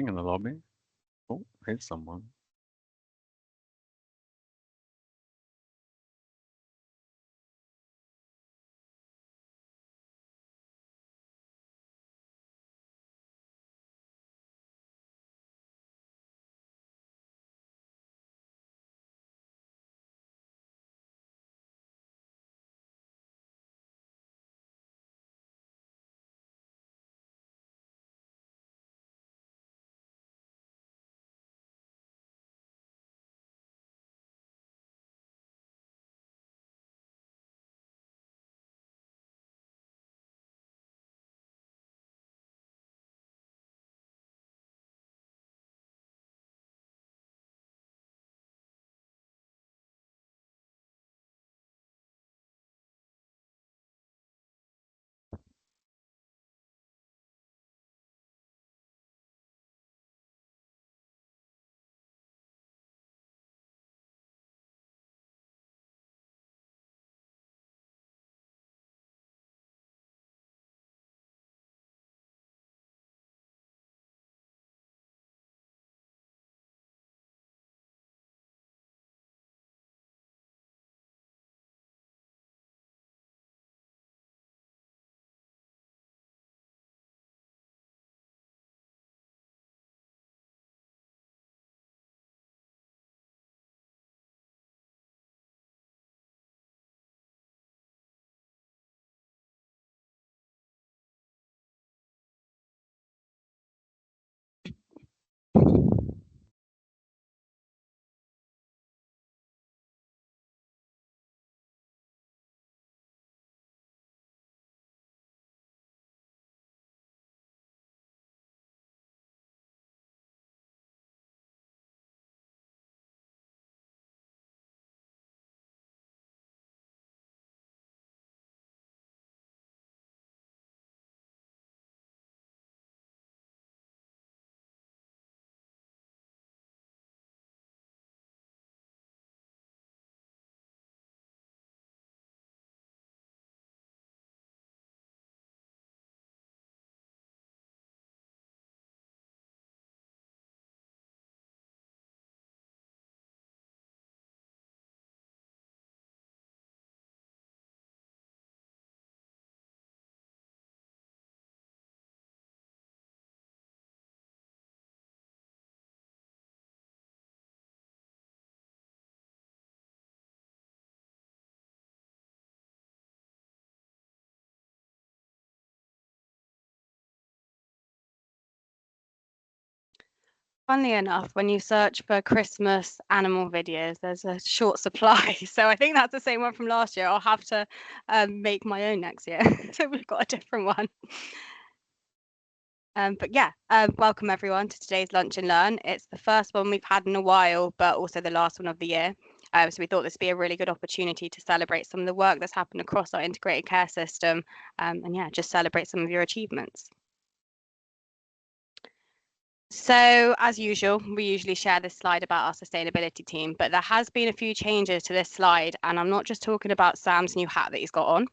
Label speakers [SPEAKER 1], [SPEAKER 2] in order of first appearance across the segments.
[SPEAKER 1] Nothing in the lobby. Oh, here's someone.
[SPEAKER 2] Funnily enough, when you search for Christmas animal videos, there's a short supply. So I think that's the same one from last year. I'll have to make my own next year. So we've got a different one. But yeah, welcome everyone to today's Lunch and Learn. It's the first one we've had in a while, but also the last one of the year. So we thought this would be a really good opportunity to celebrate some of the work that's happened across our integrated care system. And yeah, just celebrate some of your achievements. So as usual, we usually share this slide about our sustainability team, but there has been a few changes to this slide, and I'm not just talking about Sam's new hat that he's got on.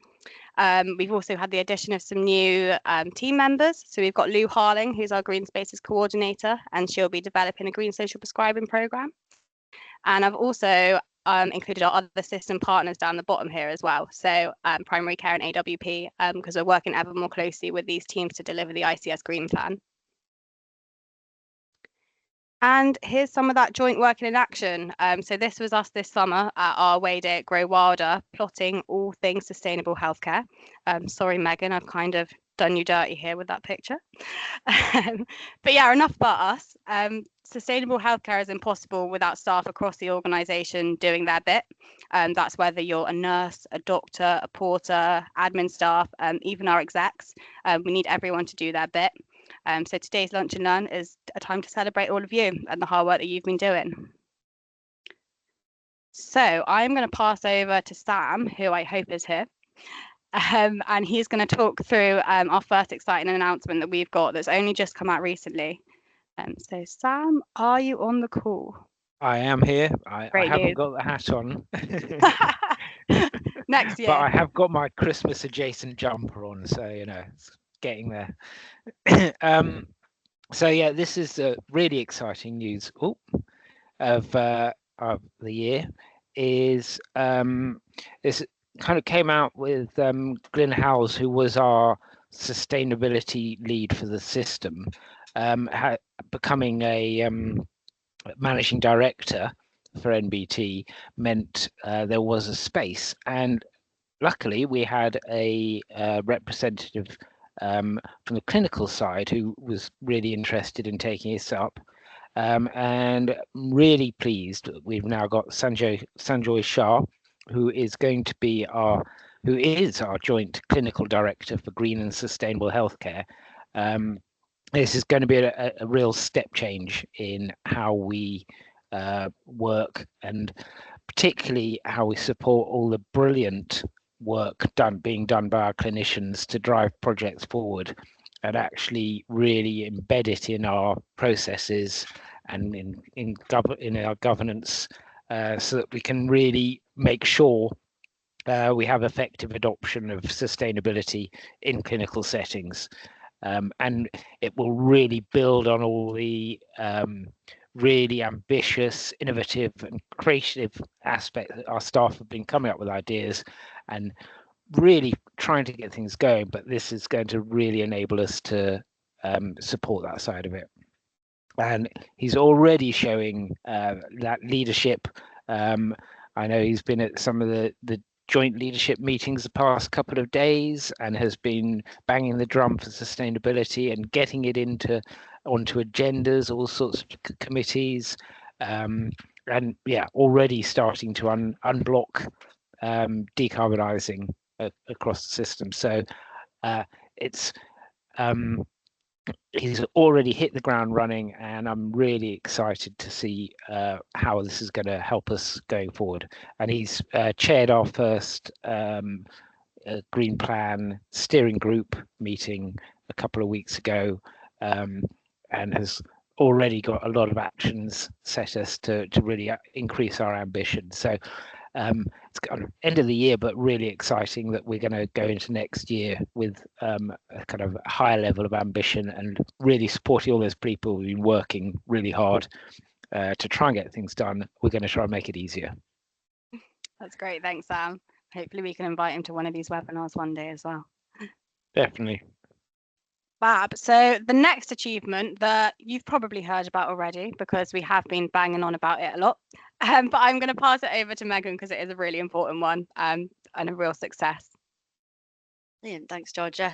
[SPEAKER 2] We've also had the addition of some new team members. So we've got Lou Harling, who's our Green Spaces coordinator, and she'll be developing a green social prescribing programme. And I've also included our other system partners down the bottom here as well. So Primary Care and AWP, because we're working ever more closely with these teams to deliver the ICS Green Plan. And here's some of that joint working in action. So this was us this summer at our Way Day at Grow Wilder, plotting all things sustainable healthcare. Sorry, Megan, I've kind of done you dirty here with that picture. But yeah, enough about us. Sustainable healthcare is impossible without staff across the organisation doing their bit. That's whether you're a nurse, a doctor, a porter, admin staff, even our execs. We need everyone to do their bit. So today's Lunch and Learn is a time to celebrate all of you and the hard work that you've been doing. So I'm going to pass over to Sam, who I hope is here. And he's going to talk through our first exciting announcement that we've got that's only just come out recently. So Sam, are you on the call?
[SPEAKER 3] I am here. I haven't got the hat on.
[SPEAKER 2] Next year.
[SPEAKER 3] But I have got my Christmas adjacent jumper on, so you know, it's getting there. So yeah, this is really exciting news of the year. Is this kind of came out with Glyn Howells, who was our sustainability lead for the system, becoming a managing director for NBT meant there was a space, and luckily we had a representative from the clinical side who was really interested in taking this up. And really pleased that we've now got Sanjoy Shah, who is our joint clinical director for green and sustainable healthcare. This is going to be a real step change in how we work, and particularly how we support all the brilliant work being done by our clinicians to drive projects forward, and actually really embed it in our processes and in our governance, so that we can really make sure we have effective adoption of sustainability in clinical settings. And it will really build on all the really ambitious, innovative and creative aspects that our staff have been coming up with ideas and really trying to get things going. But this is going to really enable us to support that side of it. And he's already showing that leadership. I know he's been at some of the joint leadership meetings the past couple of days and has been banging the drum for sustainability and getting it onto agendas, all sorts of committees, and yeah, already starting to unblock decarbonising across the system. So it's he's already hit the ground running, and I'm really excited to see how this is going to help us going forward. And he's chaired our first Green Plan steering group meeting a couple of weeks ago, and has already got a lot of actions set us to really increase our ambition. So it's kind of end of the year, but really exciting that we're going to go into next year with a kind of higher level of ambition and really supporting all those people who've been working really hard to try and get things done. We're going to try and make it easier.
[SPEAKER 2] That's great. Thanks, Sam. Hopefully we can invite him to one of these webinars one day as well.
[SPEAKER 3] Definitely.
[SPEAKER 2] Fab. So the next achievement that you've probably heard about already, because we have been banging on about it a lot, but I'm going to pass it over to Megan because it is a really important one and a real success.
[SPEAKER 4] Brilliant, thanks, Georgia.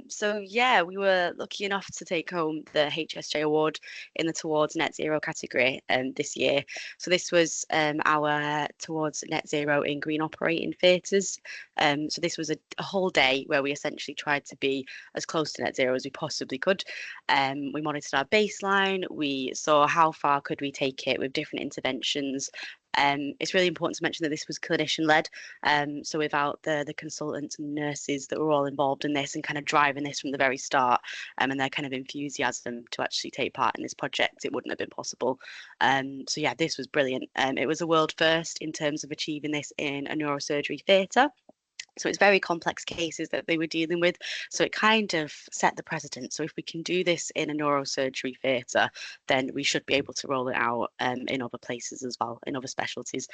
[SPEAKER 4] So yeah, we were lucky enough to take home the HSJ award in the Towards Net Zero category this year. So this was our Towards Net Zero in Green Operating Theatres. So this was a whole day where we essentially tried to be as close to net zero as we possibly could. We monitored our baseline, we saw how far could we take it with different interventions. It's really important to mention that this was clinician-led, so without the consultants and nurses that were all involved in this and kind of driving this from the very start, and their kind of enthusiasm to actually take part in this project, it wouldn't have been possible. So yeah, this was brilliant. It was a world first in terms of achieving this in a neurosurgery theatre. So it's very complex cases that they were dealing with. So it kind of set the precedent. So if we can do this in a neurosurgery theatre, then we should be able to roll it out in other places as well, in other specialties.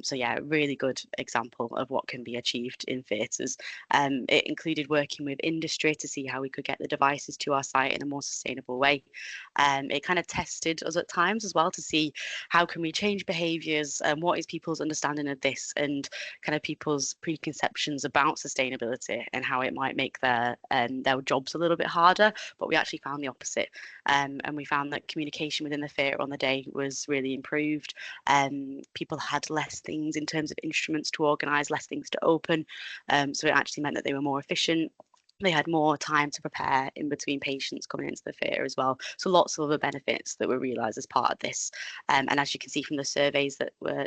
[SPEAKER 4] So yeah, a really good example of what can be achieved in theatres. It included working with industry to see how we could get the devices to our site in a more sustainable way. It kind of tested us at times as well to see how can we change behaviours and what is people's understanding of this and kind of people's preconceptions about sustainability and how it might make their jobs a little bit harder, but we actually found the opposite, and we found that communication within the theatre on the day was really improved. People had less things in terms of instruments to organise, less things to open, so it actually meant that they were more efficient. They had more time to prepare in between patients coming into the theatre as well. So lots of other benefits that were realised as part of this. And as you can see from the surveys that were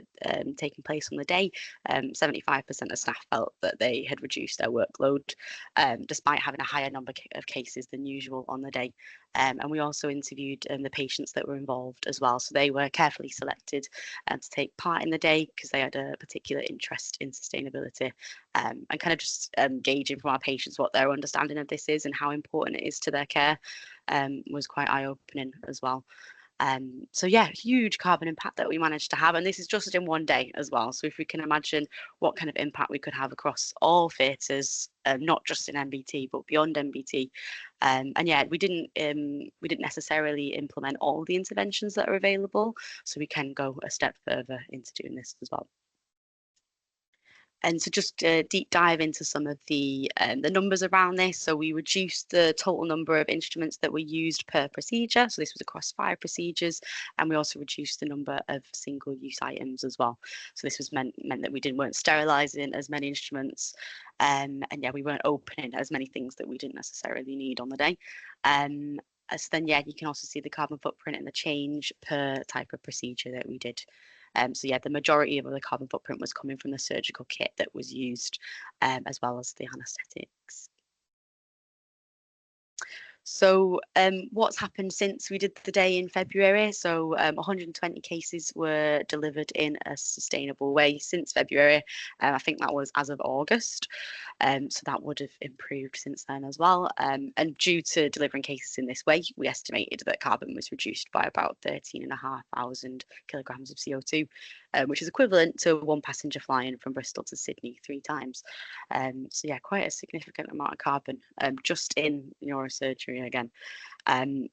[SPEAKER 4] taking place on the day, 75% of staff felt that they had reduced their workload, despite having a higher number of cases than usual on the day. And we also interviewed the patients that were involved as well. So they were carefully selected to take part in the day because they had a particular interest in sustainability, and kind of just gauging from our patients what their understanding of this is and how important it is to their care. was quite eye-opening as well. So yeah, huge carbon impact that we managed to have, and this is just in one day as well. So if we can imagine what kind of impact we could have across all theatres, not just in MBT but beyond MBT, and yeah, we didn't necessarily implement all the interventions that are available, so we can go a step further into doing this as well. And so just deep dive into some of the numbers around this. So we reduced the total number of instruments that were used per procedure. So this was across 5 procedures, and we also reduced the number of single-use items as well. So this was meant that we weren't sterilising as many instruments, and yeah, we weren't opening as many things that we didn't necessarily need on the day. So then, yeah, you can also see the carbon footprint and the change per type of procedure that we did. So yeah, the majority of the carbon footprint was coming from the surgical kit that was used, as well as the anaesthetics. So what's happened since we did the day in February? So 120 cases were delivered in a sustainable way since February. I think that was as of August. So that would have improved since then as well. And due to delivering cases in this way, we estimated that carbon was reduced by about 13,500 kilograms of CO2, which is equivalent to 1 passenger flying from Bristol to Sydney 3 times. So yeah, quite a significant amount of carbon just in neurosurgery again.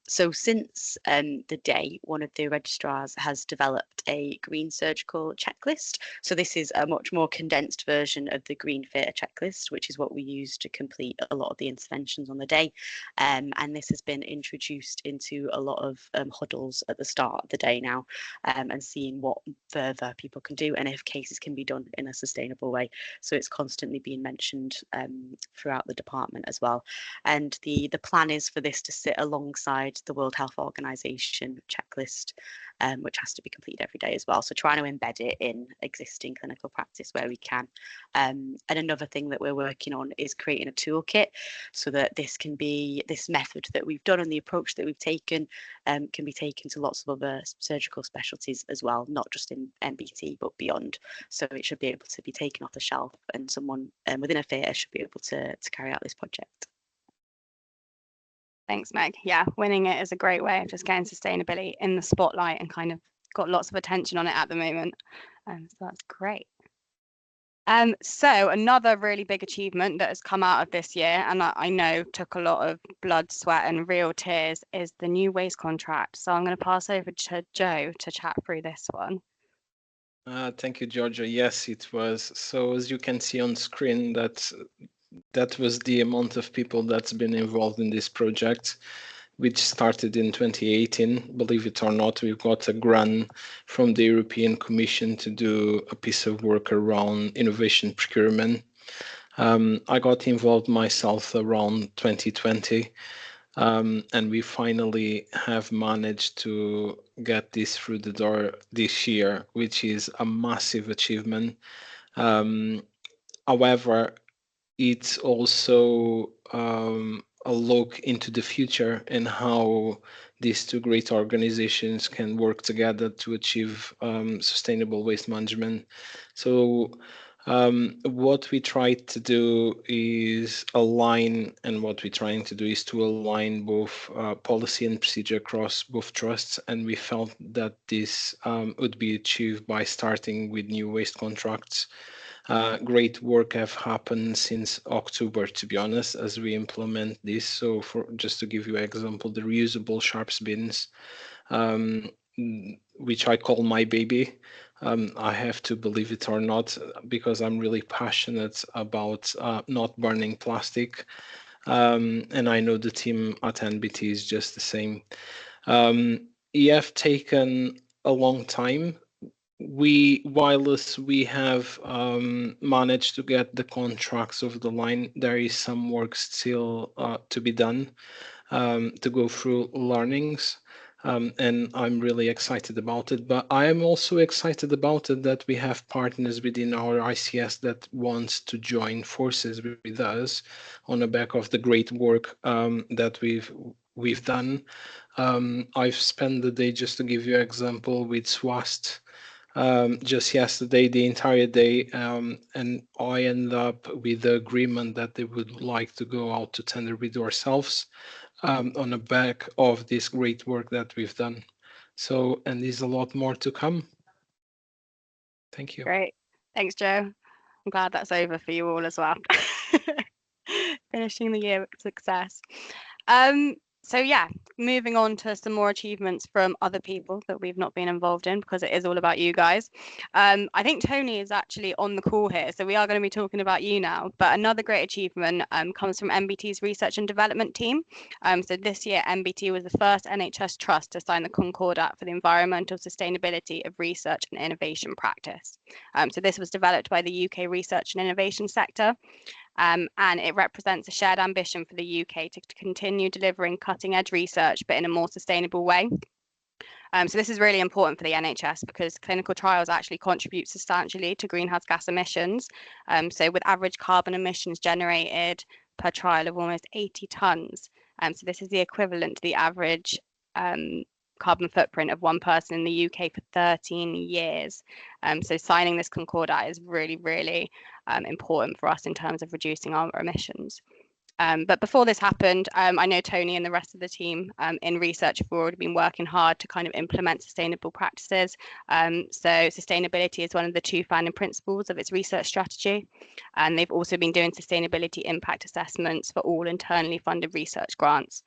[SPEAKER 4] So since the day, one of the registrars has developed a green surgical checklist. So this is a much more condensed version of the green theatre checklist, which is what we use to complete a lot of the interventions on the day. And this has been introduced into a lot of huddles at the start of the day now, and seeing what further people can do and if cases can be done in a sustainable way. So it's constantly being mentioned throughout the department as well. And the plan is for this to sit alongside the World Health Organization checklist, which has to be completed every day as well. So trying to embed it in existing clinical practice where we can. And another thing that we're working on is creating a toolkit so that this method that we've done and the approach that we've taken can be taken to lots of other surgical specialties as well, not just in MBT but beyond. So it should be able to be taken off the shelf, and someone within a theatre should be able to carry out this project.
[SPEAKER 2] Thanks, Meg. Yeah, winning it is a great way of just getting sustainability in the spotlight and kind of got lots of attention on it at the moment. So that's great. So another really big achievement that has come out of this year, and I know took a lot of blood, sweat and real tears, is the new waste contract. So I'm going to pass over to Joe to chat through this one.
[SPEAKER 5] Thank you, Georgia. Yes, it was. So as you can see on screen, that was the amount of people that's been involved in this project, which started in 2018. Believe it or not, we've got a grant from the European Commission to do a piece of work around innovation procurement. I got involved myself around 2020, and we finally have managed to get this through the door this year, which is a massive achievement. However, it's also a look into the future and how these two great organizations can work together to achieve sustainable waste management. So what we try to do is align, and what we're trying to do is to align both policy and procedure across both trusts, and we felt that this would be achieved by starting with new waste contracts. Great work have happened since October, to be honest, as we implement this. So just to give you an example, the reusable sharps bins, which I call my baby. I have to believe it or not, because I'm really passionate about not burning plastic. And I know the team at NBT is just the same. It have taken a long time. Whilst we have managed to get the contracts over the line, there is some work still to be done to go through learnings. And I'm really excited about it. But I am also excited about it that we have partners within our ICS that wants to join forces with us on the back of the great work that we've done. I've spent the day, just to give you an example, with SWAST just yesterday, the entire day, and I ended up with the agreement that they would like to go out to tender with ourselves. on the back of this great work that we've done. So, and there's a lot more to come. Thank you.
[SPEAKER 2] Great. Thanks, Joe. I'm glad that's over for you all as well. Finishing the year with success. So yeah, moving on to some more achievements from other people that we've not been involved in, because it is all about you guys. I think Tony is actually on the call here, so we are going to be talking about you now. But another great achievement comes from MBT's research and development team. So this year, MBT was the first NHS trust to sign the Concordat for the environmental sustainability of research and innovation practice. So this was developed by the UK research and innovation sector. And it represents a shared ambition for the UK to continue delivering cutting edge research, but in a more sustainable way. So this is really important for the NHS because clinical trials actually contribute substantially to greenhouse gas emissions. So with average carbon emissions generated per trial of almost 80 tonnes. So this is the equivalent to the average carbon footprint of one person in the UK for 13 years. So signing this Concordat is really, really important for us in terms of reducing our emissions. But before this happened, I know Tony and the rest of the team in research have already been working hard to kind of implement sustainable practices. So sustainability is one of the two founding principles of its research strategy. And they've also been doing sustainability impact assessments for all internally funded research grants.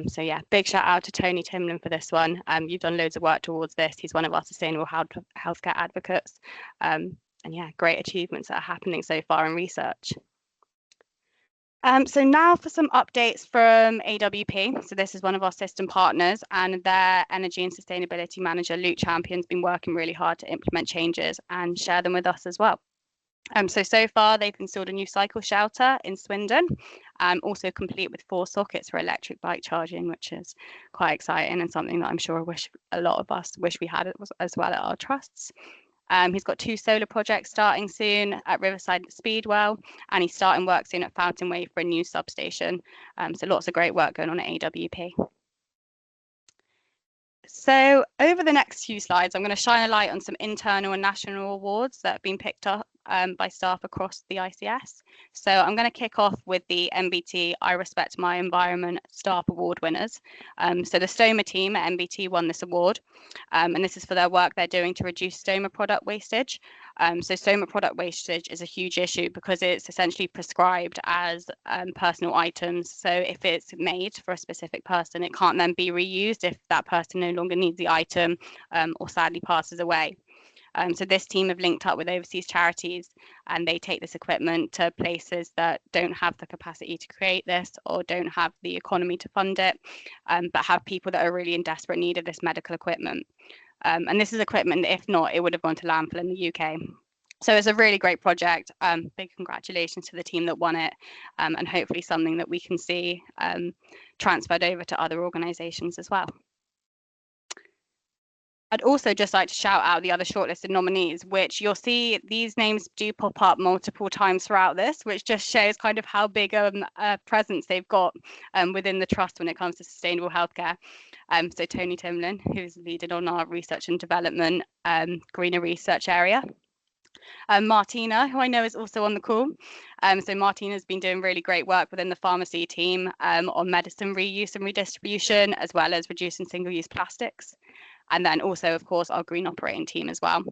[SPEAKER 2] So yeah, big shout out to Tony Timlin for this one. You've done loads of work towards this. He's one of our sustainable healthcare advocates. And yeah, great achievements that are happening so far in research. So now for some updates from AWP. So this is one of our system partners, and their energy and sustainability manager, Luke Champion's been working really hard to implement changes and share them with us as well. So far they've installed a new cycle shelter in Swindon, also complete with 4 sockets for electric bike charging, which is quite exciting and something that I'm sure a lot of us wish we had as well at our trusts. He's got 2 solar projects starting soon at Riverside Speedwell, and he's starting work soon at Fountain Way for a new substation. So lots of great work going on at AWP. So over the next few slides, I'm going to shine a light on some internal and national awards that have been picked up by staff across the ICS. So I'm going to kick off with the MBT I Respect My Environment Staff Award winners. So the Stoma team at MBT won this award, and this is for their work they're doing to reduce stoma product wastage. So stoma product wastage is a huge issue because it's essentially prescribed as personal items. So if it's made for a specific person, it can't then be reused if that person no longer needs the item or sadly passes away. So this team have linked up with overseas charities, and they take this equipment to places that don't have the capacity to create this or don't have the economy to fund it, but have people that are really in desperate need of this medical equipment. And this is equipment that if not, it would have gone to landfill in the UK. So it's a really great project. Big congratulations to the team that won it, and hopefully something that we can see transferred over to other organisations as well. I'd also just like to shout out the other shortlisted nominees, which you'll see these names do pop up multiple times throughout this, which just shows kind of how big a presence they've got within the trust when it comes to sustainable healthcare. So Tony Timlin, who's leading on our research and development greener research area. Martina, who I know is also on the call. So Martina's been doing really great work within the pharmacy team on medicine reuse and redistribution, as well as reducing single-use plastics. And then also, of course, our green operating team as well.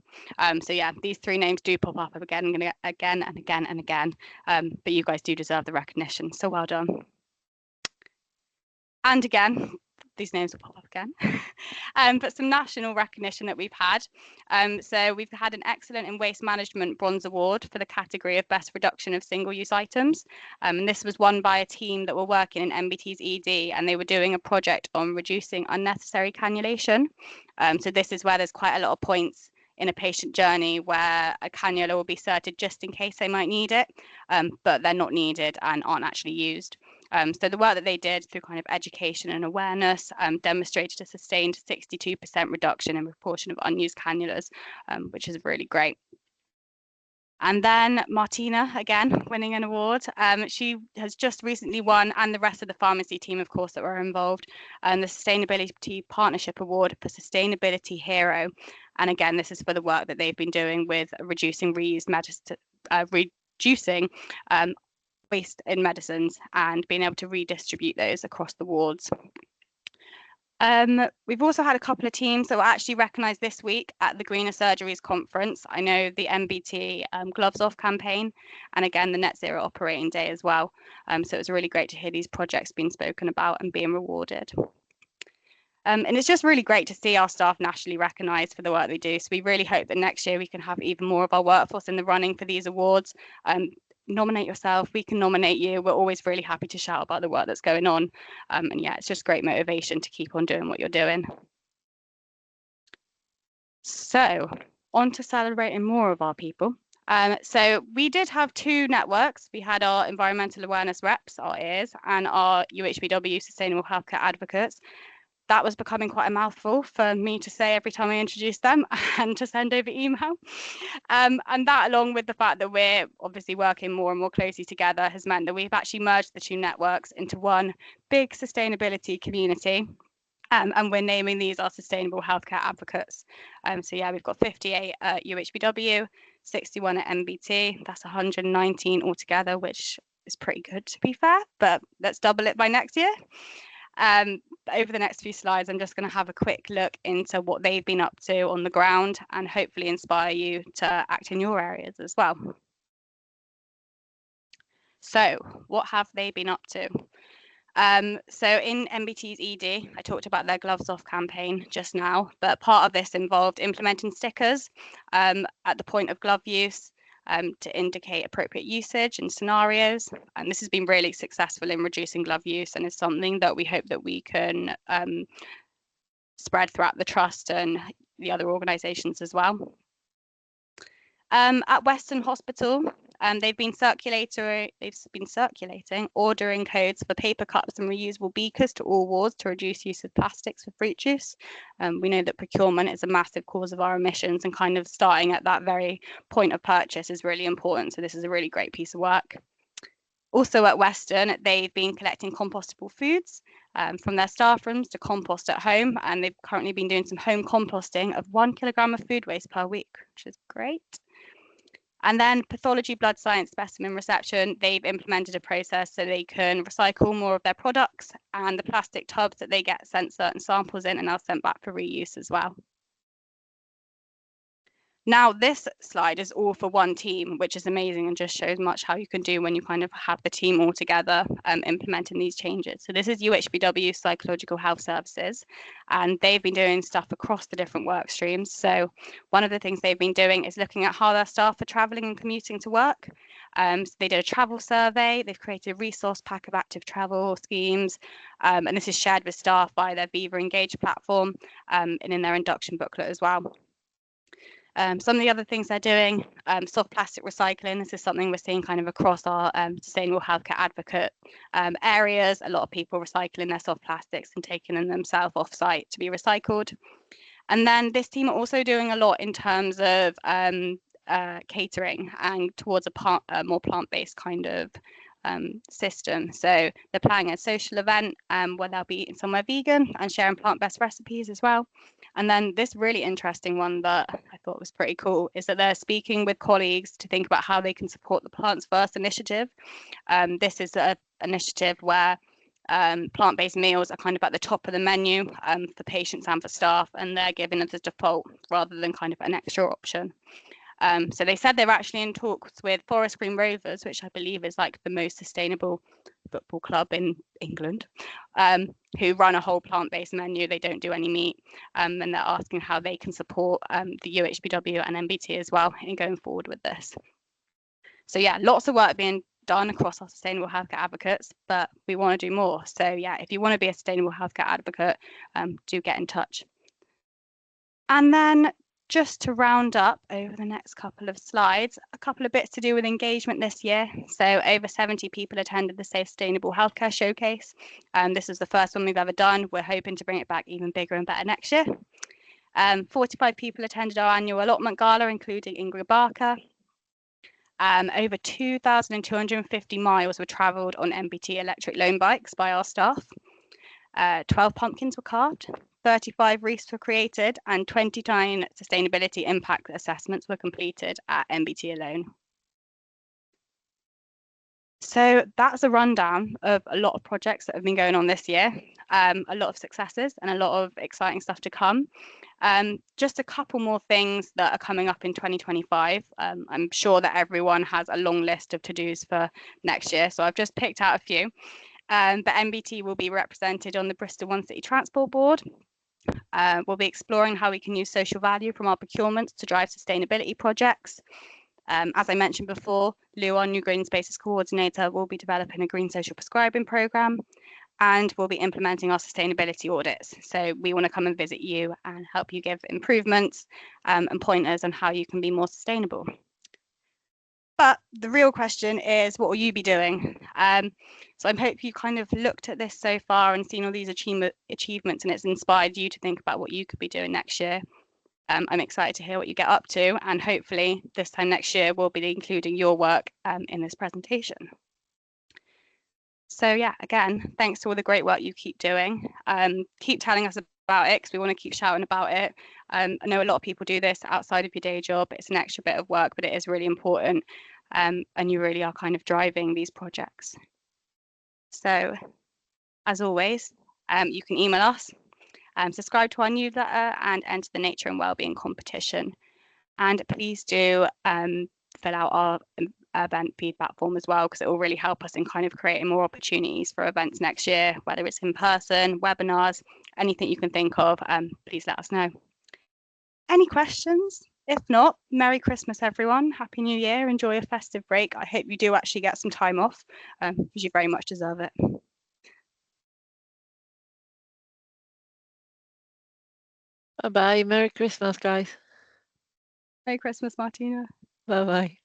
[SPEAKER 2] So yeah, these 3 names do pop up again and again. But you guys do deserve the recognition. So well done. And again, these names will pop up again. But some national recognition that we've had. So we've had an Excellent in Waste Management Bronze Award for the category of Best Reduction of Single-Use Items. And this was won by a team that were working in MBT's ED, and they were doing a project on reducing unnecessary cannulation. So this is where there's quite a lot of points in a patient journey where a cannula will be inserted just in case they might need it, but they're not needed and aren't actually used. So the work that they did through kind of education and awareness demonstrated a sustained 62% reduction in proportion of unused cannulas, which is really great. And then Martina, again, winning an award. She has just recently won, and the rest of the pharmacy team, of course, that were involved, the Sustainability Partnership Award for Sustainability Hero. And again, this is for the work that they've been doing with reducing reused medicine, reducing waste in medicines and being able to redistribute those across the wards. We've also had a couple of teams that were actually recognised this week at the Greener Surgeries Conference. I know the MBT Gloves Off campaign, and again the Net Zero Operating Day as well. So it was really great to hear these projects being spoken about and being rewarded. And it's just really great to see our staff nationally recognised for the work they do. So we really hope that next year we can have even more of our workforce in the running for these awards. Nominate yourself, we can nominate you. We're always really happy to shout about the work that's going on. And yeah, it's just great motivation to keep on doing what you're doing. So on to celebrating more of our people. So we did have two networks. We had our environmental awareness reps, our ears, and our UHBW Sustainable Healthcare Advocates. That was becoming quite a mouthful for me to say every time I introduced them and to send over email. And that, along with the fact that we're obviously working more and more closely together, has meant that we've actually merged the two networks into one big sustainability community. And we're naming these our Sustainable Healthcare Advocates. So yeah, we've got 58 at UHBW, 61 at MBT. That's 119 altogether, which is pretty good to be fair, but let's double it by next year. Over the next few slides, I'm just going to have a quick look into what they've been up to on the ground and hopefully inspire you to act in your areas as well. So what have they been up to? So in MBT's ED, I talked about their Gloves Off campaign just now, but part of this involved implementing stickers at the point of glove use, to indicate appropriate usage and scenarios. And this has been really successful in reducing glove use and is something that we hope that we can spread throughout the trust and the other organisations as well. At Western Hospital, they've been circulating ordering codes for paper cups and reusable beakers to all wards to reduce use of plastics for fruit juice. We know that procurement is a massive cause of our emissions, and kind of starting at that very point of purchase is really important. So this is a really great piece of work. Also at Western, they've been collecting compostable foods from their staff rooms to compost at home, and they've currently been doing some home composting of 1 kilogram of food waste per week, which is great. And then pathology, blood science, specimen reception, they've implemented a process so they can recycle more of their products, and the plastic tubs that they get sent certain samples in and now sent back for reuse as well. Now, this slide is all for one team, which is amazing and just shows much how you can do when you kind of have the team all together implementing these changes. So this is UHBW Psychological Health Services, and they've been doing stuff across the different work streams. So one of the things they've been doing is looking at how their staff are travelling and commuting to work. So they did a travel survey, they've created a resource pack of active travel schemes, and this is shared with staff by their Viva Engage platform and in their induction booklet as well. Some of the other things they're doing, soft plastic recycling. This is something we're seeing kind of across our sustainable healthcare advocate areas. A lot of people recycling their soft plastics and taking them themselves off site to be recycled. And then this team are also doing a lot in terms of catering and towards a more plant-based kind of system. So they're planning a social event where they'll be somewhere vegan and sharing plant-based recipes as well. And then this really interesting one that I thought was pretty cool is that they're speaking with colleagues to think about how they can support the Plants First initiative. This is an initiative where plant-based meals are kind of at the top of the menu for patients and for staff, and they're given as a default rather than kind of an extra option. So they said they're actually in talks with Forest Green Rovers, which I believe is like the most sustainable football club in England, who run a whole plant-based menu. They don't do any meat, and they're asking how they can support the UHBW and MBT as well in going forward with this. So yeah, lots of work being done across our sustainable healthcare advocates, but we want to do more. So yeah, if you want to be a sustainable healthcare advocate, do get in touch. And then just to round up over the next couple of slides, a couple of bits to do with engagement this year. So over 70 people attended the Sustainable Healthcare Showcase. This is the first one we've ever done. We're hoping to bring it back even bigger and better next year. 45 people attended our annual allotment gala, including Ingrid Barker. Over 2,250 miles were travelled on MBT electric loan bikes by our staff. 12 pumpkins were carved. 35 wreaths were created, and 29 sustainability impact assessments were completed at MBT alone. So that's a rundown of a lot of projects that have been going on this year, a lot of successes and a lot of exciting stuff to come. Just a couple more things that are coming up in 2025. I'm sure that everyone has a long list of to-dos for next year, so I've just picked out a few. But NBT will be represented on the Bristol One City Transport Board. We'll be exploring how we can use social value from our procurements to drive sustainability projects. As I mentioned before, Lou, our new Green Spaces coordinator, will be developing a green social prescribing programme, and we'll be implementing our sustainability audits. So we want to come and visit you and help you give improvements and pointers on how you can be more sustainable. But the real question is, what will you be doing? So I hope you kind of looked at this so far and seen all these achievements, and it's inspired you to think about what you could be doing next year. I'm excited to hear what you get up to, and hopefully this time next year we'll be including your work in this presentation. So yeah, again, thanks to all the great work you keep doing. Keep telling us about it because we want to keep shouting about it. I know a lot of people do this outside of your day job. It's an extra bit of work, but it is really important, and you really are kind of driving these projects. So as always, you can email us. Subscribe to our newsletter and enter the Nature and Wellbeing competition. And please do fill out our event feedback form as well, because it will really help us in kind of creating more opportunities for events next year, whether it's in person, webinars, anything you can think of. Please let us know. Any questions? If not, Merry Christmas, everyone. Happy New Year. Enjoy a festive break. I hope you do actually get some time off because you very much deserve it.
[SPEAKER 6] Bye-bye. Merry Christmas, guys.
[SPEAKER 2] Merry Christmas, Martina.
[SPEAKER 6] Bye-bye.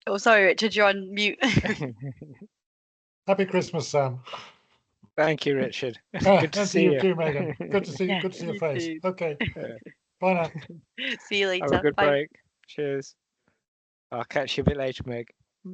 [SPEAKER 4] Oh, sorry, Richard, you're on mute.
[SPEAKER 7] Happy Christmas, Sam.
[SPEAKER 3] Thank you, Richard. Good to
[SPEAKER 7] And
[SPEAKER 3] see
[SPEAKER 7] you
[SPEAKER 3] you
[SPEAKER 7] too, Megan. Good to see you.
[SPEAKER 4] Yeah,
[SPEAKER 7] Good to see your
[SPEAKER 4] you
[SPEAKER 7] face.
[SPEAKER 4] too.
[SPEAKER 7] Okay. Bye now.
[SPEAKER 4] See you later.
[SPEAKER 3] Have a good
[SPEAKER 4] Bye.
[SPEAKER 3] break. Cheers. I'll catch you a bit later, Meg.